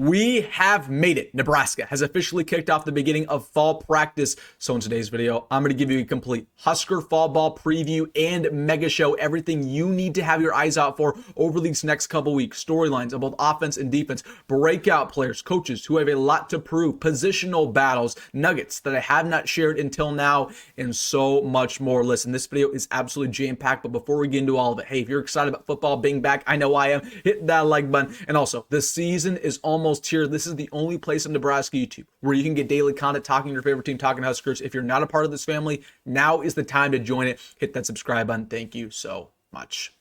We have made it. Nebraska has officially kicked off the beginning of fall practice. So in today's video, I'm going to give you a complete Husker fall ball preview and mega show, everything you need to have your eyes out for over these next couple weeks. Storylines of both offense and defense, breakout players, coaches who have a lot to prove, positional battles, nuggets that I have not shared until now, and so much more. Listen, this video is absolutely jam-packed, but before we get into all of it, hey, if you're excited about football being back, I know I am, hit that like button. And also, the season is almost here. This is the only place on Nebraska YouTube where you can get daily content talking your favorite team, talking Huskers. If you're not a part of this family, now is the time to join it. Hit that subscribe button. Thank you so much.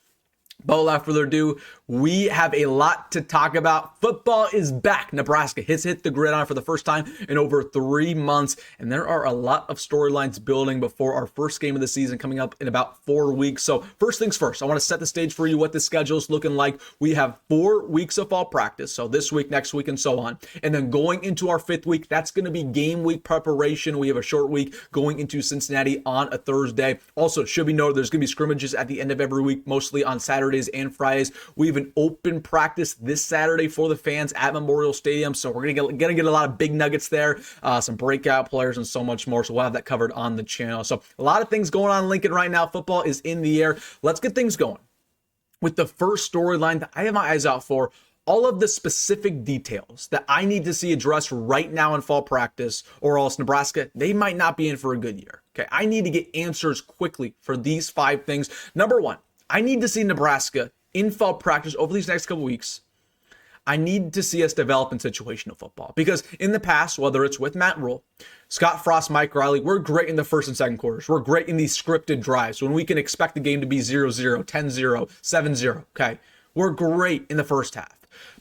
But without further ado, we have a lot to talk about. Football is back. Nebraska has hit the gridiron for the first time in over 3 months, and there are a lot of storylines building before our first game of the season coming up in about 4 weeks. So first things first, I want to set the stage for you what the schedule is looking like. We have 4 weeks of fall practice, so this week, next week, and so on. And then going into our 5th week, that's going to be game week preparation. We have a short week going into Cincinnati on a Thursday. Also, should be noted, there's going to be scrimmages at the end of every week, mostly on Saturdays and Fridays. We have an open practice this Saturday for the fans at Memorial Stadium, so we're gonna get a lot of big nuggets there, some breakout players and so much more, so we'll have that covered on the channel. So a lot of things going on in Lincoln right now. Football is in the air. Let's get things going with the first storyline that I have my eyes out for. All of the specific details that I need to see addressed right now in fall practice, or else Nebraska, they might not be in for a good year. Okay, I need to get answers quickly for these 5 things. Number 1, I need to see Nebraska in fall practice over these next couple weeks. I need to see us develop in situational football, because in the past, whether it's with Matt Rule, Scott Frost, Mike Riley, we're great in the first and second quarters. We're great in these scripted drives when we can expect the game to be 0-0, 10-0, 7-0. Okay, we're great in the first half.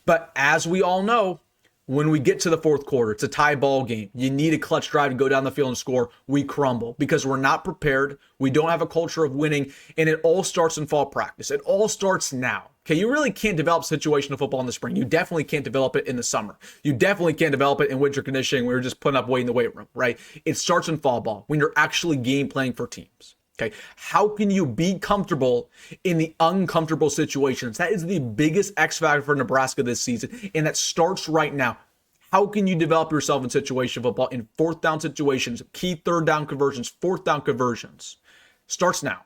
But as we all know, when we get to the 4th quarter, it's a tie ball game. You need a clutch drive to go down the field and score. We crumble because we're not prepared. We don't have a culture of winning, and it all starts in fall practice. It all starts now. Okay, you really can't develop situational football in the spring. You definitely can't develop it in the summer. You definitely can't develop it in winter conditioning where you're just putting up weight in the weight room, right? It starts in fall ball when you're actually game playing for teams. Okay, how can you be comfortable in the uncomfortable situations? That is the biggest X factor for Nebraska this season, and that starts right now. How can you develop yourself in situation football in 4th down situations, key 3rd down conversions, 4th down conversions? Starts now.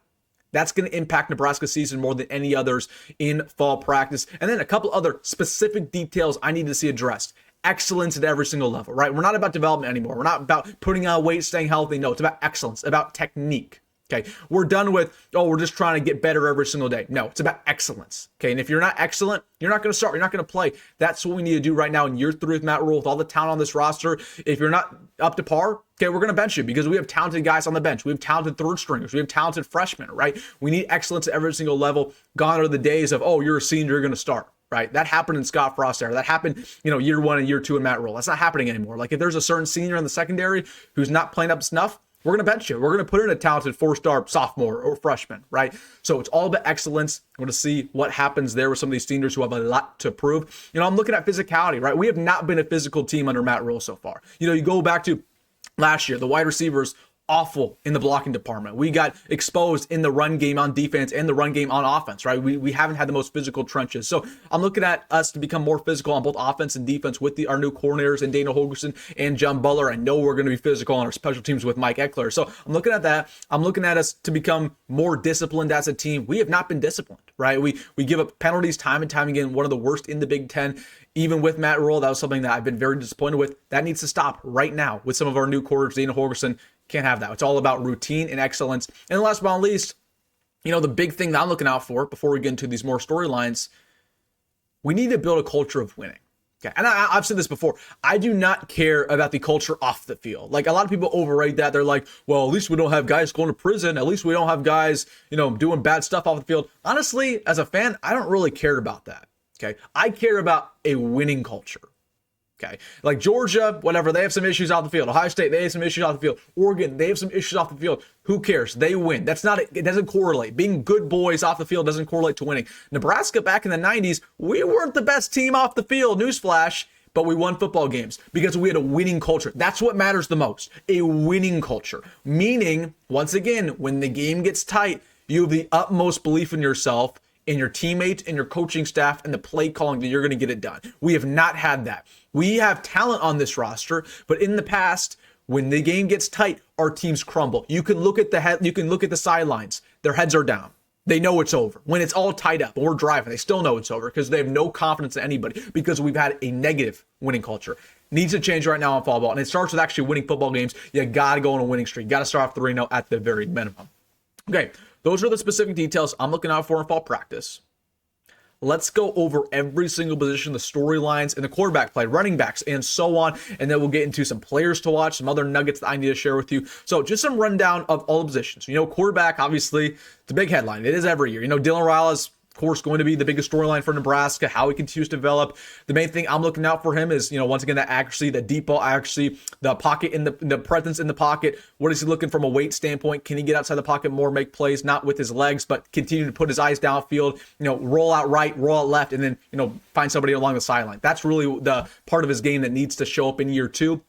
That's going to impact Nebraska's season more than any others in fall practice. And then a couple other specific details I need to see addressed. Excellence at every single level, right? We're not about development anymore. We're not about putting on weight, staying healthy. No, it's about excellence, about technique. Okay, we're done with, we're just trying to get better every single day. No, it's about excellence. Okay, and if you're not excellent, you're not going to start. You're not going to play. That's what we need to do right now in year 3 with Matt Rule, with all the talent on this roster. If you're not up to par, okay, we're going to bench you because we have talented guys on the bench. We have talented 3rd stringers. We have talented freshmen, right? We need excellence at every single level. Gone are the days of, you're a senior, you're going to start. Right? That happened in Scott Frost era. That happened, year 1 and year 2 in Matt Rule. That's not happening anymore. Like if there's a certain senior in the secondary who's not playing up to snuff, we're going to bench you. We're going to put in a talented 4-star sophomore or freshman, right? So it's all about excellence. We're going to see what happens there with some of these seniors who have a lot to prove. I'm looking at physicality, right? We have not been a physical team under Matt Rule so far. You go back to last year, the wide receivers, awful in the blocking department. We got exposed in the run game on defense and the run game on offense, right? We haven't had the most physical trenches. So I'm looking at us to become more physical on both offense and defense with our new coordinators and Dana Holgerson and John Butler. I know we're going to be physical on our special teams with Mike Eckler. So I'm looking at that. I'm looking at us to become more disciplined as a team. We have not been disciplined, right? We give up penalties time and time again, one of the worst in the Big Ten. Even with Matt Rule, that was something that I've been very disappointed with. That needs to stop right now with some of our new coordinators, Dana Holgerson. Can't have that. It's all about routine and excellence. And last but not least, the big thing that I'm looking out for before we get into these more storylines, we need to build a culture of winning. Okay. And I've said this before. I do not care about the culture off the field. Like a lot of people overrate that. They're like, well, at least we don't have guys going to prison. At least we don't have guys, doing bad stuff off the field. Honestly, as a fan, I don't really care about that. Okay. I care about a winning culture. Okay, like Georgia, whatever, they have some issues off the field. Ohio State, they have some issues off the field. Oregon, they have some issues off the field. Who cares? They win. It doesn't correlate. Being good boys off the field doesn't correlate to winning. Nebraska back in the 90s, we weren't the best team off the field, newsflash, but we won football games because we had a winning culture. That's what matters the most, a winning culture. Meaning, once again, when the game gets tight, you have the utmost belief in yourself in your teammates and your coaching staff and the play calling that you're going to get it done. We have not had that. We have talent on this roster, but in the past, when the game gets tight, our teams crumble. You can look at the sidelines. Their heads are down. They know it's over. When it's all tied up and we're driving, they still know it's over because they have no confidence in anybody because we've had a negative winning culture. Needs to change right now in fall ball, and it starts with actually winning football games. You got to go on a winning streak. You got to start off 3-0 at the very minimum. Okay, those are the specific details I'm looking out for in fall practice. Let's go over every single position, the storylines, and the quarterback play, running backs, and so on. And then we'll get into some players to watch, some other nuggets that I need to share with you. So just some rundown of all the positions. Quarterback, obviously, it's a big headline. It is every year. Dylan Raiola's, of course, going to be the biggest storyline for Nebraska, how he continues to develop. The main thing I'm looking out for him is, once again, that accuracy, the deep ball accuracy, the pocket, in the presence in the pocket. What is he looking from a weight standpoint? Can he get outside the pocket more, make plays, not with his legs, but continue to put his eyes downfield, roll out right, roll out left, and then, find somebody along the sideline. That's really the part of his game that needs to show up in year 2.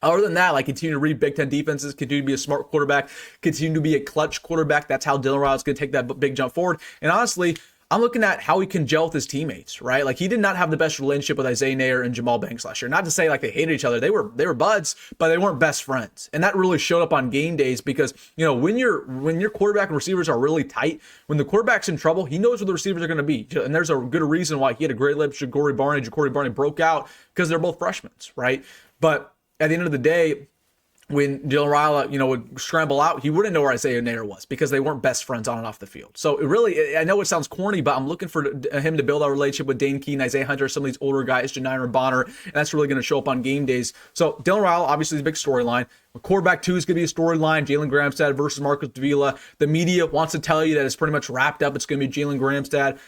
Other than that, continue to read Big Ten defenses, continue to be a smart quarterback, continue to be a clutch quarterback. That's how Dylan Raiola's going to take that big jump forward. And honestly, I'm looking at how he can gel with his teammates, right? He did not have the best relationship with Isaiah Neyor and Jamal Banks last year. Not to say they hated each other. They were buds, but they weren't best friends. And that really showed up on game days because, when your quarterback and receivers are really tight, when the quarterback's in trouble, he knows where the receivers are going to be. And there's a good reason why he had a great lip. Jacory Barney broke out because they're both freshmen, right? But at the end of the day, when Dylan Raiola, would scramble out, he wouldn't know where Isaiah Neyor was because they weren't best friends on and off the field. So it really, I know it sounds corny, but I'm looking for him to build a relationship with Dane, Nyziah Hunter, some of these older guys, Janiran, and that's really going to show up on game days. So Dylan Raiola, obviously, is a big storyline. Quarterback 2 is going to be a storyline. Jalyn Gramstad versus Marcus Davila. The media wants to tell you that it's pretty much wrapped up. It's going to be Jalyn Gramstad.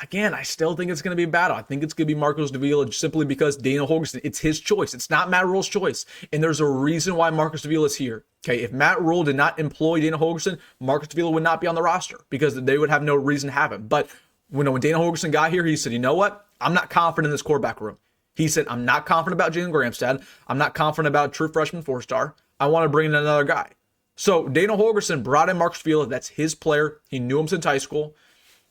Again, I still think it's going to be a battle. I think it's going to be Marcus Davila simply because Dana Holgorsen, it's his choice. It's not Matt Rule's choice. And there's a reason why Marcus Davila is here. Okay, if Matt Rule did not employ Dana Holgorsen, Marcus Davila would not be on the roster because they would have no reason to have him. But when Dana Holgorsen got here, he said, you know what? I'm not confident in this quarterback room. He said, I'm not confident about Jalyn Gramstad. I'm not confident about a true freshman 4-star. I want to bring in another guy. So Dana Holgorsen brought in Marcus Davila. That's his player. He knew him since high school.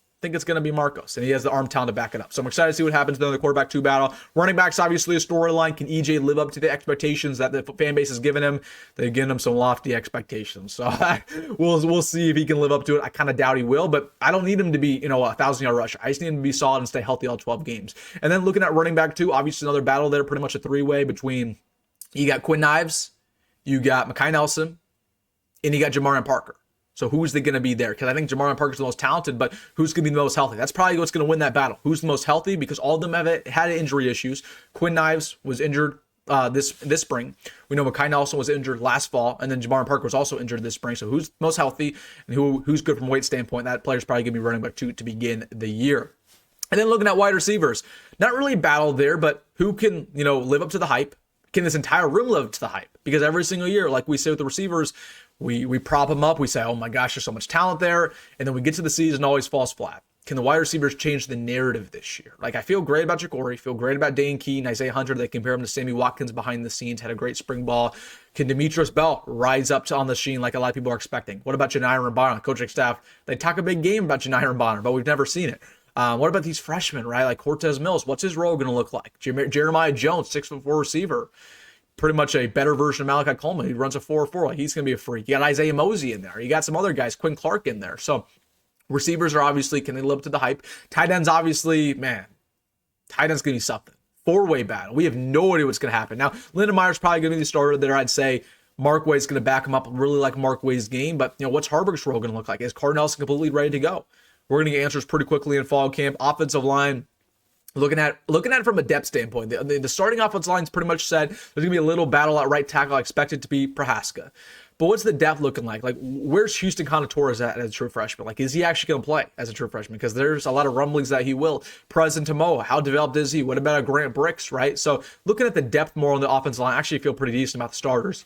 I think it's going to be Marcos, and he has the arm talent to back it up. So I'm excited to see what happens in the quarterback 2 battle. Running backs, obviously a storyline. Can EJ live up to the expectations that the fan base has given him? They've given him some lofty expectations. So we'll see if he can live up to it. I kind of doubt he will, but I don't need him to be, a 1,000-yard rusher. I just need him to be solid and stay healthy all 12 games. And then looking at running back 2, obviously another battle there, pretty much a 3-way between, you got Quinn Ives, you got Mekhi Nelson, and you got Jamarion Parker. So who's going to be there? Because I think Jamarion Parker's the most talented, but who's going to be the most healthy? That's probably what's going to win that battle. Who's the most healthy? Because all of them have had injury issues. Quinn Ives was injured this spring. We know Mekhi Nelson was injured last fall, and then Jamarion Parker was also injured this spring. So who's most healthy and who's good from a weight standpoint? That player's probably going to be running back 2 to begin the year. And then looking at wide receivers, not really a battle there, but who can live up to the hype? Can this entire room live up to the hype? Because every single year, like we say with the receivers, we prop them up. We say, oh my gosh, there's so much talent there. And then we get to the season, always falls flat. Can the wide receivers change the narrative this year? I feel great about Jacory, feel great about Dane, Nyziah Hunter. They compare him to Sammy Watkins behind the scenes, had a great spring ball. Can Demitrius Bell rise up on the sheen like a lot of people are expecting? What about Janiran, coaching staff? They talk a big game about Janiran, but we've never seen it. What about these freshmen, right? Like Cortez Mills, what's his role going to look like? Jeremiah Jones, 6'4" receiver. Pretty much a better version of Malachi Coleman. He runs a 4.4. He's going to be a freak. You got Isaiah Mozee in there. You got some other guys, Quinn Clark in there. So receivers are obviously, can they live up to the hype? Tight ends, obviously, man, tight end's going to be something. 4-way battle. We have no idea what's going to happen. Now, Lindenmeyer's probably going to be the starter there. I'd say Markway's going to back him up. I really like Markway's game, but what's Haarberg's role going to look like? Is Cardinals completely ready to go? We're going to get answers pretty quickly in fall camp. Offensive line, looking at it from a depth standpoint, the starting offensive line is pretty much set. There's going to be a little battle at right tackle. I expect it to be Prohaska. But what's the depth looking like? Where's Houston Kaahaaina-Torres at as a true freshman? Is he actually going to play as a true freshman? Because there's a lot of rumblings that he will. Present Tomoa, how developed is he? What about a Grant Bricks, right? So looking at the depth more on the offensive line, I actually feel pretty decent about the starters.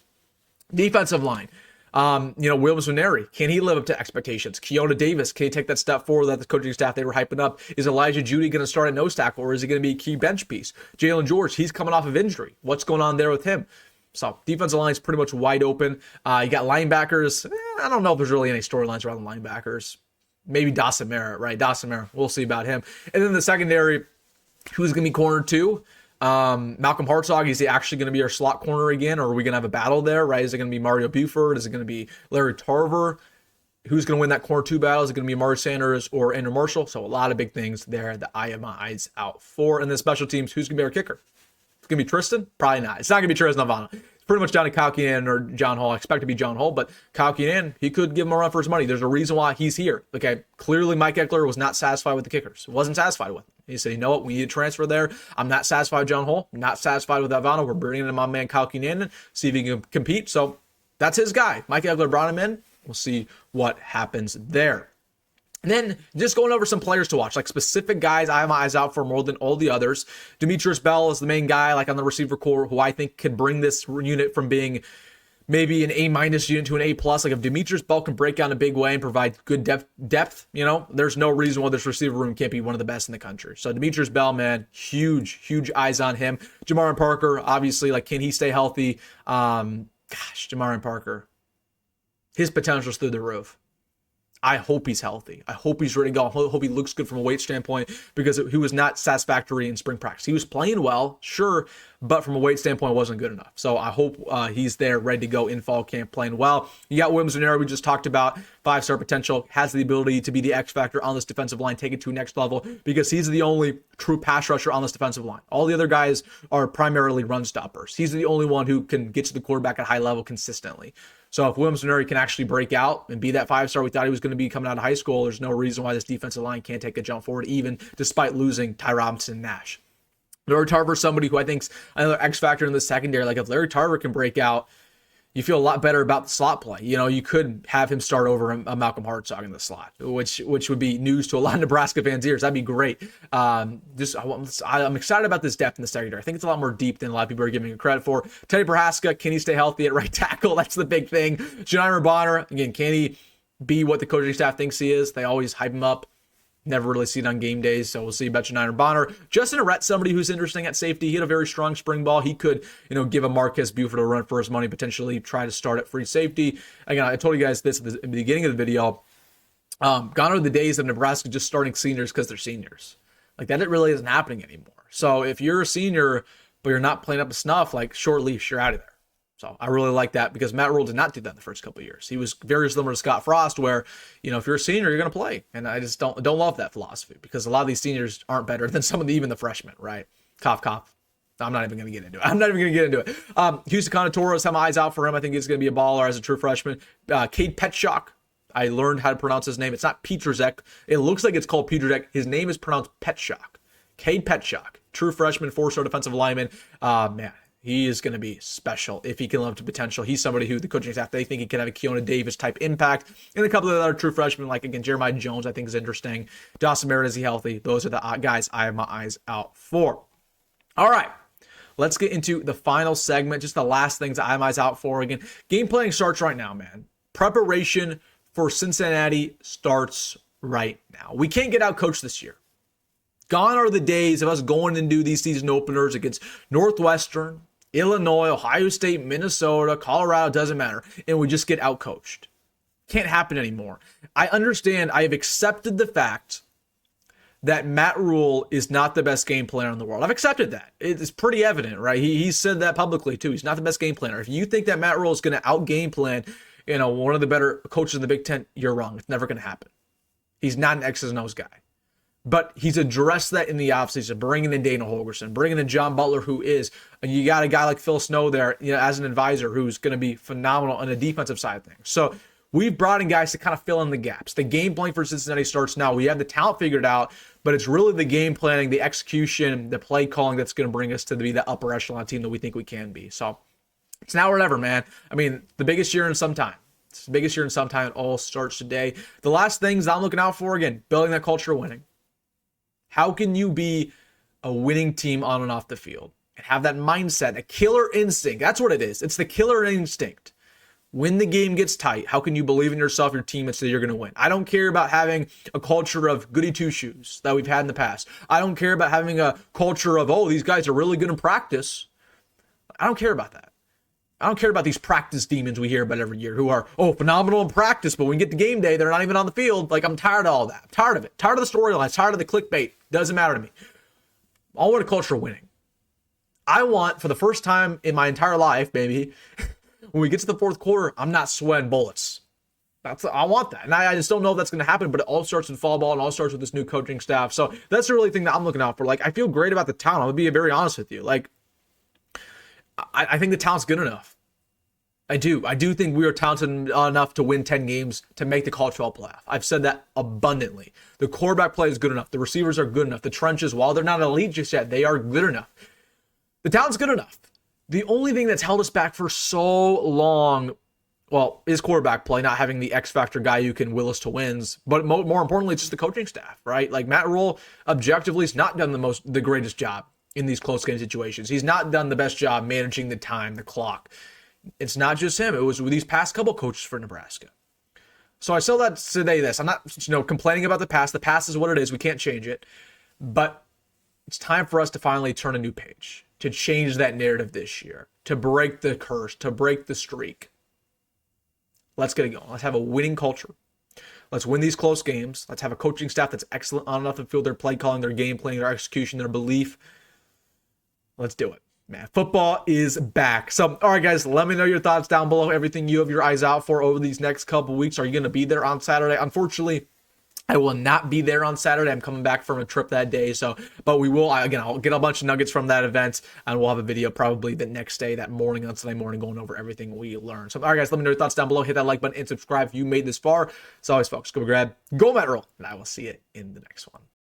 Defensive line. Williams Nwaneri, can he live up to expectations? Keona Davis, can he take that step forward that the coaching staff they were hyping up? Is Elijah Judy going to start at nose tackle, or is he going to be a key bench piece? Jalen George, he's coming off of injury. What's going on there with him? So defensive line is pretty much wide open. You got linebackers. I don't know if there's really any storylines around the linebackers. maybe Dasamara, right? Dasamara, we'll see about him. And then the secondary, who's going to be corner 2? Malcolm Hartzog, is he actually going to be our slot corner again, or are we going to have a battle there, right? Is it going to be Mario Buford? Is it going to be Larry Tarver? Who's going to win that corner 2 battle? Is it going to be Amari Sanders or Andrew Marshall? So a lot of big things there that I have my eyes out for. And then special teams, who's going to be our kicker? It's going to be Tristan? Probably not. It's not going to be Tristan Navana. It's pretty much down to Kyle Keenan or John Hall. I expect to be John Hall, but Kyle Keenan, he could give him a run for his money. There's a reason why he's here. Okay, clearly Mike Eckler was not satisfied with the kickers. Wasn't satisfied with them. He said, you know what, we need a transfer there. I'm not satisfied with John Hall. I'm not satisfied with Navana. We're bringing in my man Kyle Keenan, see if he can compete. So that's his guy. Mike Eckler brought him in. We'll see what happens there. And then just going over some players to watch, like specific guys I have my eyes out for more than all the others. Demetrius Bell is the main guy, like on the receiver core, who I think could bring this unit from being maybe an A- unit to an A+. Like if Demetrius Bell can break out in a big way and provide good depth, you know, there's no reason why this receiver room can't be one of the best in the country. So Demetrius Bell, man, huge eyes on him. Jamarion Parker, obviously, like, can he stay healthy? Jamarion Parker, his potential's through the roof. I hope he's healthy. I hope he's ready to go. I hope he looks good from a weight standpoint, because he was not satisfactory in spring practice. He was playing well, sure, but from a weight standpoint, it wasn't good enough. So I hope he's there, ready to go in fall camp, playing well. You got Williams-Nwaneri, we just talked about, 5-star potential, has the ability to be the X factor on this defensive line, take it to a next level, because he's the only true pass rusher on this defensive line. All the other guys are primarily run stoppers. He's the only one who can get to the quarterback at high level consistently. So if Williams-Nwaneri can actually break out and be that 5-star we thought he was going to be coming out of high school, there's no reason why this defensive line can't take a jump forward, even despite losing Ty Robinson and Nash. Larry Tarver is somebody who I think's another X factor in the secondary. Like if Larry Tarver can break out, you feel a lot better about the slot play. You know, you could have him start over a Malcolm Hartzog in the slot, which would be news to a lot of Nebraska fans' ears. That'd be great. I'm excited about this depth in the secondary. I think it's a lot more deep than a lot of people are giving it credit for. Teddy Prohaska, can he stay healthy at right tackle? That's the big thing. Janiran Bonner, again, can he be what the coaching staff thinks he is? They always hype him up. Never really see it on game days, so we'll see about Janiran Bonner. Justin Arrett, somebody who's interesting at safety. He had a very strong spring ball. He could, give a Marquez Buford a run for his money, potentially try to start at free safety. Again, I told you guys this at the beginning of the video. Gone are the days of Nebraska just starting seniors because they're seniors. Like, that really isn't happening anymore. So if you're a senior, but you're not playing up to snuff, like, short leash, you're out of there. So I really like that, because Matt Rhule did not do that in the first couple of years. He was very similar to Scott Frost, where, if you're a senior, you're going to play. And I just don't love that philosophy, because a lot of these seniors aren't better than some of even the freshmen, right? Cough, cough. I'm not even going to get into it. Houston Kaahaaina-Torres, have my eyes out for him. I think he's going to be a baller as a true freshman. Cade Petschok, I learned how to pronounce his name. It's not Petruzek. It looks like it's called Petruzek. His name is pronounced Petschok. Cade Petschok, true freshman, 4-star defensive lineman. Man, he is going to be special if he can live up to potential. He's somebody who the coaching staff, they think he can have a Keona Davis type impact. And a couple of other true freshmen, like, again, Jeremiah Jones, I think is interesting. Dawson Merritt, is he healthy? Those are the guys I have my eyes out for. All right, let's get into the final segment. Just the last things I have my eyes out for. Again, game planning starts right now, man. Preparation for Cincinnati starts right now. We can't get out coached this year. Gone are the days of us going and do these season openers against Northwestern, Illinois, Ohio State, Minnesota, Colorado, doesn't matter, and we just get outcoached. Can't happen anymore. I understand. I have accepted the fact that Matt Rhule is not the best game planner in the world. I've accepted that. It's pretty evident, right? He said that publicly too. He's not the best game planner. If you think that Matt Rhule is going to out game plan, one of the better coaches in the Big Ten, you're wrong. It's never going to happen. He's not an X's and O's guy. But he's addressed that in the offseason, bringing in Dana Holgerson, bringing in John Butler, who is, and you got a guy like Phil Snow there, as an advisor, who's going to be phenomenal on the defensive side of things. So we've brought in guys to kind of fill in the gaps. The game plan for Cincinnati starts now. We have the talent figured out, but it's really the game planning, the execution, the play calling that's going to bring us to be the upper echelon team that we think we can be. So it's now or never, man. I mean, the biggest year in some time. It's the biggest year in some time. It all starts today. The last things I'm looking out for, again, building that culture of winning. How can you be a winning team on and off the field and have that mindset, a killer instinct? That's what it is. It's the killer instinct. When the game gets tight, how can you believe in yourself, your team, and say you're going to win? I don't care about having a culture of goody two-shoes that we've had in the past. I don't care about having a culture of, these guys are really good in practice. I don't care about that. I don't care about these practice demons we hear about every year who are, phenomenal in practice, but when we get to game day, they're not even on the field. Like, I'm tired of all that. I'm tired of it. Tired of the storylines. Tired of the clickbait. Doesn't matter to me. I want a culture of winning. I want, for the first time in my entire life, maybe, when we get to the fourth quarter, I'm not sweating bullets. I want that. And I just don't know if that's going to happen, but it all starts with fall ball and all starts with this new coaching staff. So that's the really thing that I'm looking out for. Like, I feel great about the talent. I'm going to be very honest with you. Like, I think the talent's good enough. I do. I do think we are talented enough to win 10 games to make the college football playoff. I've said that abundantly. The quarterback play is good enough. The receivers are good enough. The trenches, while they're not elite just yet, they are good enough. The talent's good enough. The only thing that's held us back for so long, is quarterback play, not having the X factor guy who can will us to wins. But more importantly, it's just the coaching staff, right? Like, Matt Rhule, objectively, has not done the greatest job in these close game situations. He's not done the best job managing the time, the clock. It's not just him. It was with these past couple coaches for Nebraska. So I still that to say this. I'm not, complaining about the past. The past is what it is. We can't change it. But it's time for us to finally turn a new page, to change that narrative this year, to break the curse, to break the streak. Let's get it going. Let's have a winning culture. Let's win these close games. Let's have a coaching staff that's excellent on and off the field. Their play calling, their game planning, their execution, their belief. Let's do it. Man, football is back. So, all right, guys, let me know your thoughts down below. Everything you have your eyes out for over these next couple weeks. Are you going to be there on Saturday? Unfortunately, I will not be there on Saturday. I'm coming back from a trip that day. So, but we will, I'll get a bunch of nuggets from that event, and we'll have a video probably the next day, that morning, on Sunday morning, going over everything we learned. So, all right, guys, let me know your thoughts down below. Hit that like button and subscribe if you made this far. As always, folks, go Matt Rhule, and I will see you in the next one.